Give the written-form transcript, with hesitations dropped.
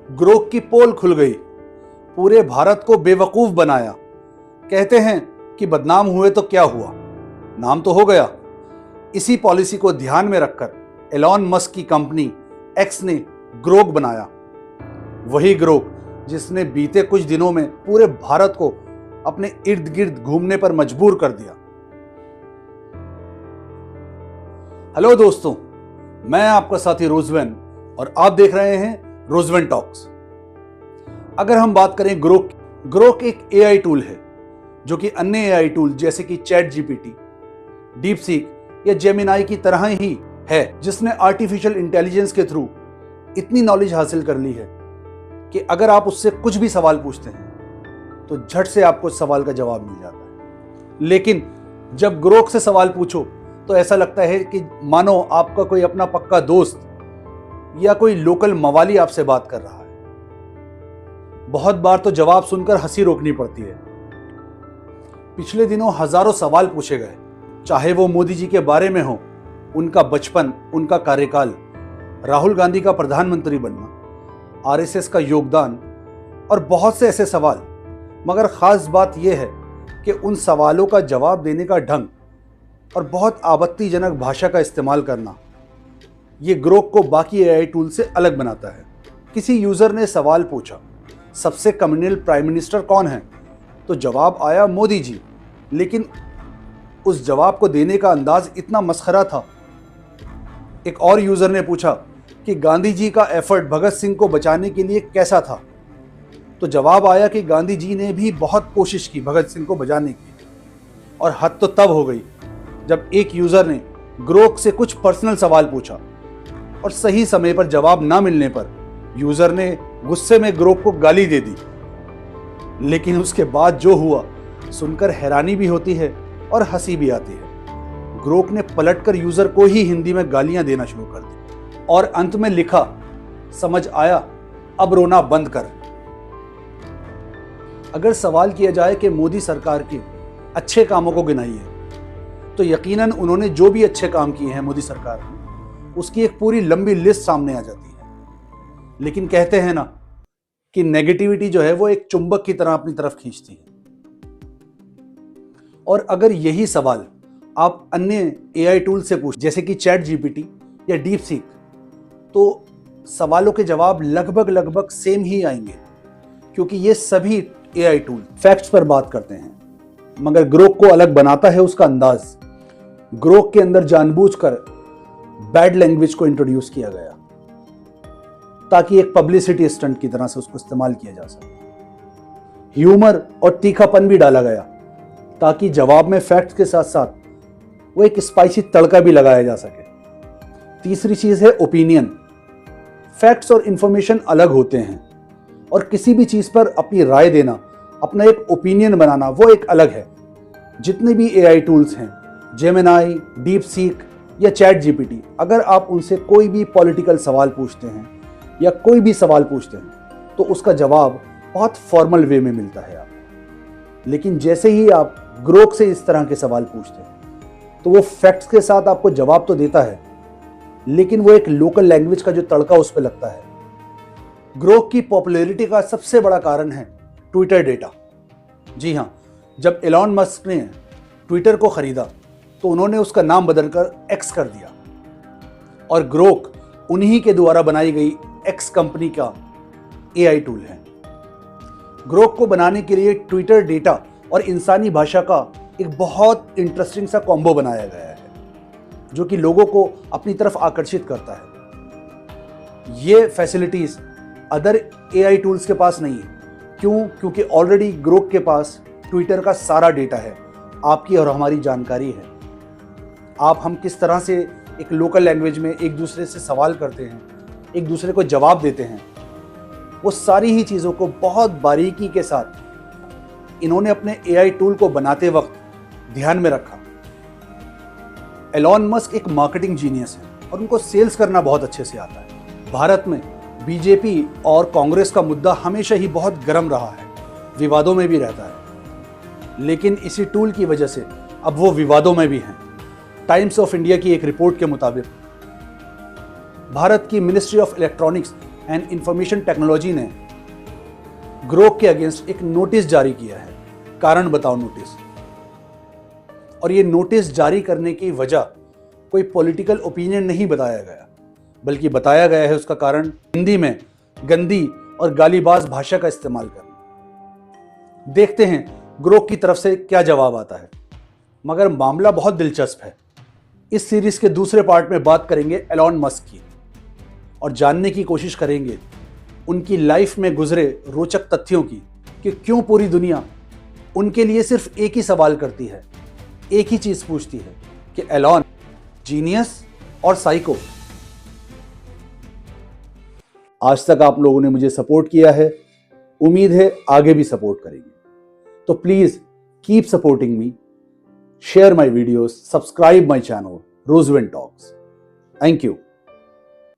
Grok की पोल खुल गई, पूरे भारत को बेवकूफ बनाया। कहते हैं कि बदनाम हुए तो क्या हुआ, नाम तो हो गया। इसी पॉलिसी को ध्यान में रखकर एलॉन मस्क की कंपनी एक्स ने ग्रोक बनाया। वही ग्रोक जिसने बीते कुछ दिनों में पूरे भारत को अपने इर्द गिर्द घूमने पर मजबूर कर दिया। हेलो दोस्तों, मैं आपका साथी रोजवेन और आप देख रहे हैं रोजवेन टॉक्स। अगर हम बात करें ग्रोक एक एआई टूल है जो कि अन्य एआई टूल जैसे कि चैट जीपीटी, डीप सीक या जेमिनाई की तरह ही है, जिसने आर्टिफिशियल इंटेलिजेंस के थ्रू इतनी नॉलेज हासिल कर ली है कि अगर आप उससे कुछ भी सवाल पूछते हैं तो झट से आपको सवाल का जवाब मिल जाता है। लेकिन जब ग्रोक से सवाल पूछो तो ऐसा लगता है कि मानो आपका कोई अपना पक्का दोस्त या कोई लोकल मवाली आपसे बात कर रहा है। बहुत बार तो जवाब सुनकर हंसी रोकनी पड़ती है। पिछले दिनों हजारों सवाल पूछे गए, चाहे वो मोदी जी के बारे में हो, उनका बचपन, उनका कार्यकाल, राहुल गांधी का प्रधानमंत्री बनना, आरएसएस का योगदान और बहुत से ऐसे सवाल। मगर खास बात यह है कि उन सवालों का जवाब देने का ढंग और बहुत आपत्तिजनक भाषा का इस्तेमाल करना ये ग्रोक को बाकी एआई टूल से अलग बनाता है। किसी यूजर ने सवाल पूछा, सबसे कम्युनल प्राइम मिनिस्टर कौन है? तो जवाब आया मोदी जी। लेकिन उस जवाब को देने का अंदाज इतना मसखरा था। एक और यूजर ने पूछा कि गांधी जी का एफर्ट भगत सिंह को बचाने के लिए कैसा था? तो जवाब आया कि गांधी जी ने भी बहुत कोशिश की भगत सिंह को बचाने की। और हद तो तब हो गई जब एक यूजर ने ग्रोक से कुछ पर्सनल सवाल पूछा और सही समय पर जवाब ना मिलने पर यूजर ने गुस्से में ग्रोक को गाली दे दी। लेकिन उसके बाद जो हुआ सुनकर हैरानी भी होती है और हंसी भी आती है। ग्रोक ने पलटकर यूजर को ही हिंदी में गालियां देना शुरू कर दी और अंत में लिखा, समझ आया, अब रोना बंद कर। अगर सवाल किया जाए कि मोदी सरकार के अच्छे कामों को गिनाइए तो यकीनन उन्होंने जो भी अच्छे काम किए हैं मोदी सरकार ने, उसकी एक पूरी लंबी लिस्ट सामने आ जाती है। लेकिन कहते हैं ना कि नेगेटिविटी जो है वो एक चुंबक की तरह अपनी तरफ खींचती है। और अगर यही सवाल आप अन्य एआई टूल से पूछ जैसे कि चैट जीपीटी या डीप सीक, तो सवालों के जवाब लगभग सेम ही आएंगे, क्योंकि ये सभी एआई टूल फैक्ट्स पर बात करते हैं। मगर ग्रोक को अलग बनाता है उसका अंदाज। ग्रोक के अंदर जानबूझकर बैड लैंग्वेज को इंट्रोड्यूस किया गया ताकि एक पब्लिसिटी स्टंट की तरह से उसको इस्तेमाल किया जा सके। ह्यूमर और तीखापन भी डाला गया ताकि जवाब में फैक्ट्स के साथ साथ वो एक स्पाइसी तड़का भी लगाया जा सके। तीसरी चीज है ओपिनियन। फैक्ट्स और इंफॉर्मेशन अलग होते हैं और किसी भी चीज पर अपनी राय देना, अपना एक ओपिनियन बनाना, वो एक अलग है। जितने भी एआई टूल्स हैं, जेमिनाई, डीप सीक या चैट जीपीटी, अगर आप उनसे कोई भी पॉलिटिकल सवाल पूछते हैं या कोई भी सवाल पूछते हैं तो उसका जवाब बहुत फॉर्मल वे में मिलता है आपको। लेकिन जैसे ही आप ग्रोक से इस तरह के सवाल पूछते हैं तो वो फैक्ट्स के साथ आपको जवाब तो देता है, लेकिन वो एक लोकल लैंग्वेज का जो तड़का उस पर लगता है। ग्रोक की पॉपुलैरिटी का सबसे बड़ा कारण है ट्विटर डेटा। जी हाँ, जब एलॉन मस्क ने ट्विटर को खरीदा तो उन्होंने उसका नाम बदलकर एक्स कर दिया और ग्रोक उन्हीं के द्वारा बनाई गई एक्स कंपनी का एआई टूल है। ग्रोक को बनाने के लिए ट्विटर डेटा और इंसानी भाषा का एक बहुत इंटरेस्टिंग सा कॉम्बो बनाया गया है जो कि लोगों को अपनी तरफ आकर्षित करता है। ये फैसिलिटीज अदर एआई टूल्स के पास नहीं है। क्यों? क्योंकि ऑलरेडी ग्रोक के पास ट्विटर का सारा डेटा है, आपकी और हमारी जानकारी है। आप हम किस तरह से एक लोकल लैंग्वेज में एक दूसरे से सवाल करते हैं, एक दूसरे को जवाब देते हैं, वो सारी ही चीज़ों को बहुत बारीकी के साथ इन्होंने अपने एआई टूल को बनाते वक्त ध्यान में रखा। एलॉन मस्क एक मार्केटिंग जीनियस है और उनको सेल्स करना बहुत अच्छे से आता है। भारत में बीजेपी और कांग्रेस का मुद्दा हमेशा ही बहुत गर्म रहा है, विवादों में भी रहता है, लेकिन इसी टूल की वजह से अब वो विवादों में भी हैं। टाइम्स ऑफ इंडिया की एक रिपोर्ट के मुताबिक भारत की ministry of electronics and information technology ने ग्रोक के अगेंस्ट एक नोटिस जारी किया है, कारण बताओ नोटिस। और ये नोटिस जारी करने की वजह कोई पॉलिटिकल ओपिनियन नहीं बताया गया, बल्कि बताया गया है उसका कारण हिंदी में गंदी और गालीबाज भाषा का इस्तेमाल करना। देखते हैं ग्रोक की तरफ से क्या जवाब आता है। मगर मामला बहुत दिलचस्प है। इस सीरीज के दूसरे पार्ट में बात करेंगे एलॉन मस्क की और जानने की कोशिश करेंगे उनकी लाइफ में गुजरे रोचक तथ्यों की कि क्यों पूरी दुनिया उनके लिए सिर्फ एक ही सवाल करती है, एक ही चीज पूछती है कि एलॉन जीनियस और साइको। आज तक आप लोगों ने मुझे सपोर्ट किया है, उम्मीद है आगे भी सपोर्ट करेंगे। तो please keep supporting me, share my videos, subscribe my channel रोजवेन टॉक्स। Thank you.